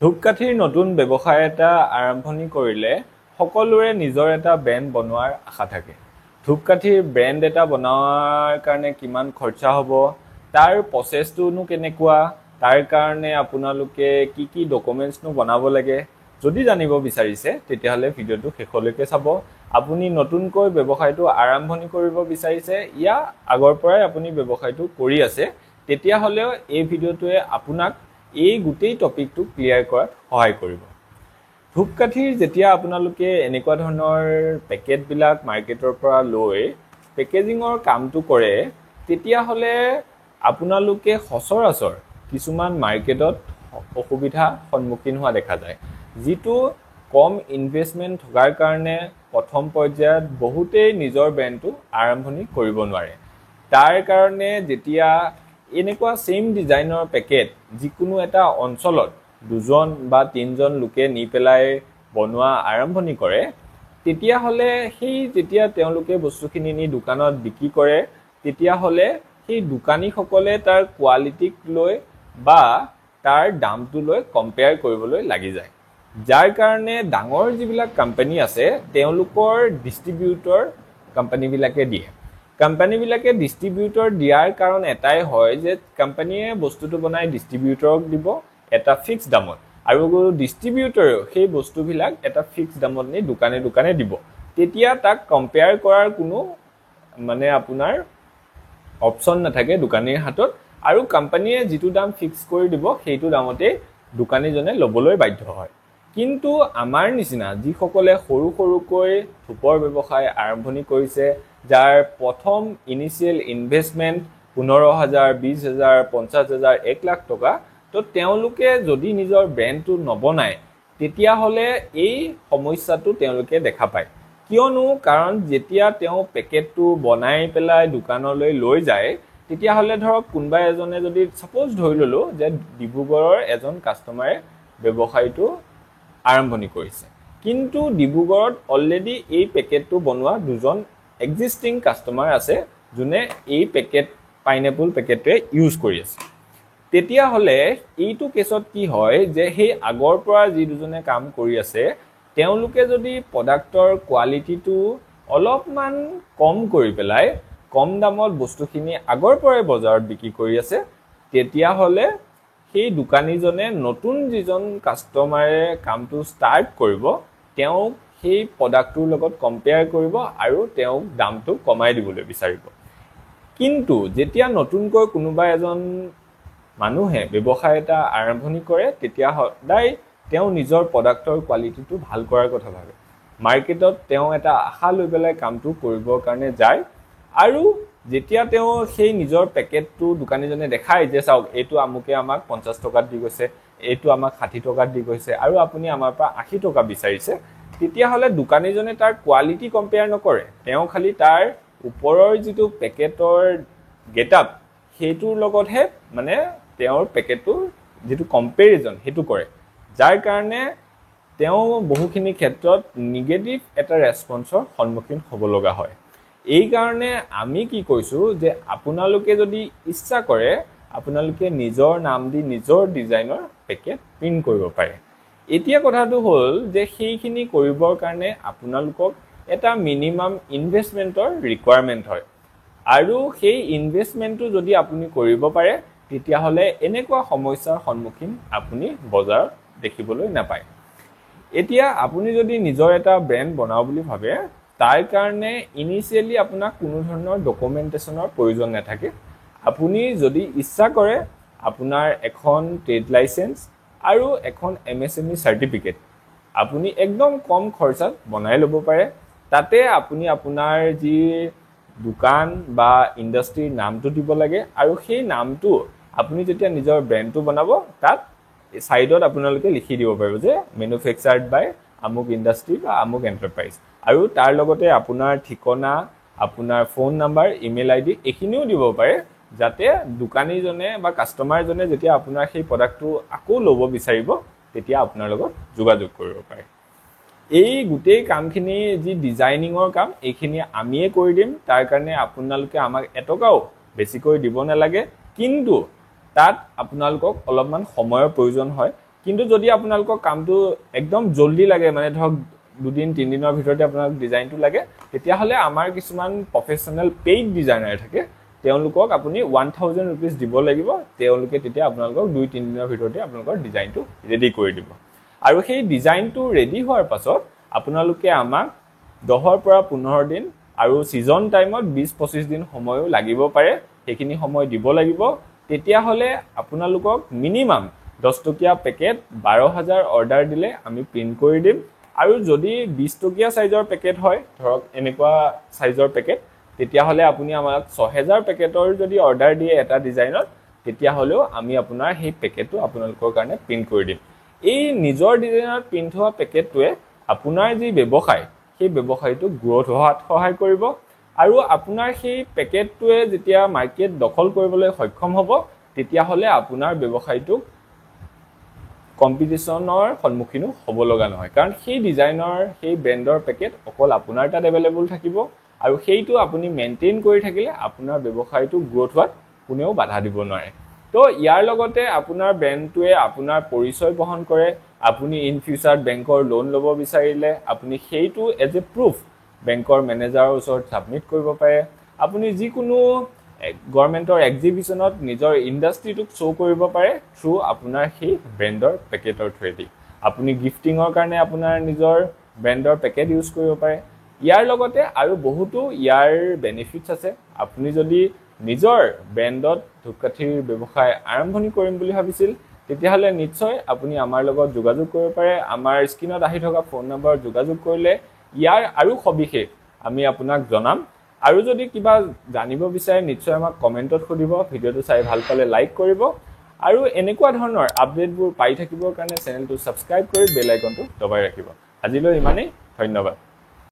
ধূপকাঠিৰ নতুন ব্যৱসায় এটা আৰম্ভণি কৰিলে সকলোৰে নিজৰ এটা ব্ৰেণ্ড বনোৱাৰ আশা থাকে। ধূপকাঠিৰ ব্ৰেণ্ড এটা বনোৱাৰ কাৰণে কিমান খৰচা হ'ব, তাৰ প্ৰচেছটোনো কেনেকুৱা, তাৰ কাৰণে আপোনালোকে কি ডকুমেণ্টছনো বনাব লাগে। যদি জানিব বিচাৰিছে তেতিয়াহ'লে ভিডিঅ'টো শেষলৈকে চাব। আপুনি নতুনকৈ ব্যৱসায়টো আৰম্ভণি কৰিব বিচাৰিছে, আগৰ পৰাই আপুনি ব্যৱসায়টো কৰি আছে, তেতিয়াহ'লেও এই ভিডিঅ'টোৱে আপোনাক এই গোটেই টপিকটো ক্লিয়াৰ কৰাত সহায় কৰিব। ধূপকাঠিৰ যেতিয়া আপোনালোকে এনেকুৱা ধৰণৰ পেকেটবিলাক মাৰ্কেটৰ পৰা লৈ পেকেজিঙৰ কামটো কৰে, তেতিয়াহ'লে আপোনালোকে সচৰাচৰ কিছুমান মাৰ্কেটত অসুবিধাৰ সন্মুখীন হোৱা দেখা যায়, যিটো কম ইনভেষ্টমেণ্ট থকাৰ কাৰণে প্ৰথম পৰ্যায়ত বহুতেই নিজৰ ব্ৰেণ্ডটো আৰম্ভণি কৰিব নোৱাৰে। তাৰ কাৰণে যেতিয়া এনেকুৱা সেম ডিজাইনৰ পেকেট যিকোনো এটা অঞ্চলত দুজন বা তিনিজন লোকে নি পেলাই বনোৱা আৰম্ভণি কৰে, তেতিয়াহ'লে যেতিয়া তেওঁলোকে বস্তুখিনি নি দোকানত বিক্ৰী কৰে, তেতিয়াহ'লে সেই দোকানীসকলে তাৰ কোৱালিটিক লৈ বা তাৰ দামটো লৈ কম্পেয়াৰ কৰিবলৈ লাগি যায়। যাৰ কাৰণে ডাঙৰ যিবিলাক কোম্পানী আছে তেওঁলোকৰ ডিষ্ট্ৰিবিউটৰ কোম্পানীবিলাকে দিয়ে। কোম্পানীবিলাকে ডিষ্ট্ৰিবিউটৰ দিয়াৰ কাৰণ এটাই হয় যে কোম্পানীয়ে বস্তুটো বনাই ডিষ্ট্ৰিবিউটৰক দিব এটা ফিক্স দামত, আৰু ডিষ্ট্ৰিবিউটৰেও সেই বস্তুবিলাক এটা ফিক্স দামত নি দোকানে দোকানে দিব। তেতিয়া তাক কম্পেয়াৰ কৰাৰ কোনো আপোনাৰ অপশ্যন নাথাকে দোকানীৰ হাতত, আৰু কোম্পানীয়ে যিটো দাম ফিক্স কৰি দিব সেইটো দামতেই দোকানীজনে ল'বলৈ বাধ্য হয়। কিন্তু আমাৰ নিচিনা যিসকলে সৰু সৰুকৈ ধূপৰ ব্যৱসায় আৰম্ভণি কৰিছে, যাৰ প্ৰথম ইনিচিয়েল ইনভেষ্টমেণ্ট 15,000, 20,000, 50,000, 1 লাখ টকা, তো তেওঁলোকে যদি নিজৰ ব্ৰেণ্ডটো নবনায় তেতিয়াহ'লে এই সমস্যাটো তেওঁলোকে দেখা পায়। কিয়নো কাৰণ যেতিয়া তেওঁ পেকেটটো বনাই পেলাই দোকানলৈ লৈ যায়, তেতিয়াহ'লে ধৰক কোনোবা এজনে যদি ছাপ'জ ধৰি ল'লোঁ যে ডিব্ৰুগড়ৰ এজন কাষ্টমাৰে ব্যৱসায়টো আৰম্ভণি কৰিছে, কিন্তু ডিব্ৰুগড়ত অলৰেডি এই পেকেটটো বনোৱা দুজন এক্সিষ্টিং কাষ্টমাৰ আছে যোনে এই পাইনএপল পেকেটটোৱে ইউজ কৰি আছে। তেতিয়াহ'লে এইটো কেছত কি হয় যে সেই আগৰ পৰা যি দুজনে কাম কৰি আছে তেওঁলোকে যদি প্ৰডাক্টৰ কোৱালিটিটো অলপমান কম কৰি পেলাই কম দামত বস্তুখিনি আগৰ পৰাই বজাৰত বিক্ৰী কৰি আছে, তেতিয়াহ'লে সেই দোকানীজনে নতুন যিজন কাষ্টমাৰে কামটো ষ্টাৰ্ট কৰিব তেওঁক সেই প্ৰডাক্টটোৰ লগত কম্পেয়াৰ কৰিব আৰু তেওঁক দামটো কমাই দিবলৈ বিচাৰিব। কিন্তু যেতিয়া নতুনকৈ কোনোবা এজন মানুহে ব্যৱসায় এটা আৰম্ভণি কৰে, তেতিয়া সদায় তেওঁ নিজৰ প্ৰডাক্টৰ কোৱালিটিটো ভাল কৰাৰ কথা ভাবে। মাৰ্কেটত তেওঁ এটা আশা লৈ পেলাই কামটো কৰিবৰ কাৰণে যায়, আৰু যেতিয়া তেওঁ সেই নিজৰ পেকেটটো দোকানীজনে দেখায় যে চাওক এইটো আমুকে আমাক 50 টকাত দি গৈছে, এইটো আমাক 60 টকাত দি গৈছে, আৰু আপুনি আমাৰ পৰা 80 টকা বিচাৰিছে, তেতিয়াহ'লে দোকানীজনে তাৰ কোৱালিটি কম্পেয়াৰ নকৰে, তেওঁ খালি তাৰ ওপৰৰ যিটো পেকেটৰ গেটআপ সেইটোৰ লগতহে তেওঁৰ পেকেটটোৰ যিটো কম্পেৰিজন সেইটো কৰে। যাৰ কাৰণে তেওঁ বহুখিনি ক্ষেত্ৰত নিগেটিভ এটা ৰেছপন্সৰ সন্মুখীন হ'ব লগা হয়। এই কাৰণে আমি কি কৈছোঁ যে আপোনালোকে যদি ইচ্ছা কৰে আপোনালোকে নিজৰ নাম দি নিজৰ ডিজাইনৰ পেকেট প্ৰিণ্ট কৰিব পাৰে। এতিয়া কথাটো হ'ল যে সেইখিনি কৰিবৰ কাৰণে আপোনালোকক এটা মিনিমাম ইনভেষ্টমেণ্টৰ ৰিকুৱাৰমেণ্ট হয়, আৰু সেই ইনভেষ্টমেণ্টটো যদি আপুনি কৰিব পাৰে তেতিয়াহ'লে এনেকুৱা সমস্যাৰ সন্মুখীন আপুনি বজাৰত দেখিবলৈ নাপায়। এতিয়া আপুনি যদি নিজৰ এটা ব্ৰেণ্ড বনাওঁ বুলি ভাবে, তাৰ কাৰণে ইনিচিয়েলি আপোনাক কোনো ধৰণৰ ডকুমেণ্টেশ্যনৰ প্ৰয়োজন নাথাকে। আপুনি যদি ইচ্ছা কৰে আপোনাৰ এখন ট্ৰেড লাইচেঞ্চ আৰু এখন MSME চাৰ্টিফিকেট আপুনি একদম কম খৰচাত বনাই ল'ব পাৰে। তাতে আপুনি আপোনাৰ যি দোকান বা ইণ্ডাষ্ট্ৰীৰ নামটো দিব লাগে, আৰু সেই নামটো আপুনি যেতিয়া নিজৰ ব্ৰেণ্ডটো বনাব তাত ছাইডত আপোনালোকে লিখি দিব পাৰিব যে মেনুফেকচাৰ্ড বাই আমুক ইণ্ডাষ্ট্ৰী বা আমুক এণ্টাৰপ্ৰাইজ, আৰু তাৰ লগতে আপোনাৰ ঠিকনা, আপোনাৰ ফোন নাম্বাৰ, ইমেইল ID এইখিনিও দিব পাৰে, যাতে দোকানীজনে বা কাষ্টমাৰজনে যেতিয়া আপোনাৰ সেই প্ৰডাক্টটো আকৌ ল'ব বিচাৰিব তেতিয়া আপোনাৰ লগত যোগাযোগ কৰিব পাৰে। এই গোটেই কামখিনি যি ডিজাইনিঙৰ কাম এইখিনি আমিয়ে কৰি দিম, তাৰ কাৰণে আপোনালোকে আমাক এটকাও বেছিকৈ দিব নালাগে, কিন্তু তাত আপোনালোকক অলপমান সময়ৰ প্ৰয়োজন হয়। কিন্তু যদি আপোনালোকৰ কামটো একদম জলদি লাগে মানে ধৰক 2 দিন 3 দিনৰ ভিতৰতে আপোনাক ডিজাইনটো লাগে তেতিয়া হলে আমাৰ কিছুমান প্ৰফেশনাল পেইড ডিজাইনাৰ থাকে তেওঁলোকক আপুনি 1000 rupees দিব লাগিব তেওঁলোকে তেতিয়া আপোনালোকক 2-3 দিনৰ ভিতৰতে আপোনালোকৰ ডিজাইনটো ৰেডি কৰি দিব আৰু সেই ডিজাইনটো ৰেডি হোৱাৰ পাছত আপোনালোকে আমাক 10 পৰা 15 দিন আৰু সিজন টাইমত 20-25 দিন সময়ও লাগিব পাৰে সেইখিনি সময় দিব লাগিব তেতিয়া হলে আপোনালোকক মিনিমাম 10 টকীয়া পেকেট 12000 অৰ্ডাৰ দিলে আমি প্ৰিন্ট কৰি দিম আৰু যদি 20 টকীয়া সাইজৰ পেকেট হয় ধৰক এনেকুৱা সাইজৰ পেকেট তেতিয়া হলে আপুনি আমাক 6000 পেকেটৰ যদি অৰ্ডাৰ দিয়ে এটা ডিজাইনত তেতিয়া হলেও আমি আপোনাৰ সেই পেকেটটো আপোনালোকৰ কাৰণে প্ৰিন্ট কৰি দিম এই নিজৰ ডিজাইনত প্ৰিন্ট হোৱা পেকেটটোৱে আপোনাৰ যি ব্যৱসায় সেই ব্যৱসায়টো গ্ৰোথ হোৱাত সহায় কৰিব আৰু আপোনাৰ সেই পেকেটটোৱে যেতিয়া মাৰ্কেট দখল কৰিবলৈ সক্ষম হ'ব তেতিয়া হলে আপোনাৰ ব্যৱসায়টো কম্পিটিশনৰ সন্মুখীন হ'ব লগা নহয় কাৰণ সেই ডিজাইনৰ সেই ব্ৰ্যান্ডৰ পেকেট অকল আপোনাৰ তাত अवेलेबल থাকিব আৰু সেইটো আপুনি মেইনটেইন কৰি থাকিলে আপোনাৰ ব্যৱসায়টো গ্ৰোথ হোৱাত কোনেও বাধা দিব নোৱাৰে তো ইয়াৰ লগতে আপোনাৰ ব্ৰ্যান্ডটোৱে আপোনাৰ পৰিচয় বহন কৰে আপুনি ইন ফিউচাৰ বেংকৰ লোন ল'ব বিচাৰিলে আপুনি সেইটো এজ এ প্ৰুফ বেংকৰ মেনেজাৰৰ ওচৰত সাবমিট কৰিব পাৰে আপুনি যিকোনো গভৰ্নমেন্টৰ এক্সিবিশনত নিজৰ ইন্ডাষ্ট্ৰিটোক শো কৰিব পাৰে থ্ৰু আপোনাৰ সেই ব্ৰ্যান্ডৰ পেকেটৰ থ্ৰুদি আপুনি গিফটিংৰ কাৰণে আপোনাৰ নিজৰ ব্ৰ্যান্ডৰ পেকেট ইউজ কৰিব পাৰে ইয়াৰ লগতে আৰু বহুতো ইয়াৰ বেনিফিটস আছে আপুনি যদি নিজৰ ব্ৰ্যান্ডত ধূপকাঠিৰ ব্যৱসায় আৰম্ভণি কৰিম বুলি ভাবিছিল তেতিয়া হলে নিশ্চয় আপুনি আমাৰ লগত যোগাযোগ কৰিব পাৰে আমাৰ স্ক্ৰিনত আহি থকা ফোন নম্বৰ যোগাযোগ কৰিলে ইয়াৰ আৰু সবিশেষ আমি আপোনাক জনাম আৰু যদি কিবা জানিব বিচাৰে নিশ্চয় আমাক কমেন্টত খুদিব ভিডিওটো চাই ভাল পালে লাইক কৰিব আৰু এনেকুৱা ধৰণৰ আপডেটবোৰ পাই থাকিবৰ কাৰণে চেনেলটো সাবস্ক্ৰাইব কৰি বেল আইকনটো দবাই ৰাখিব আজিলৈ ইমানেই ধন্যবাদ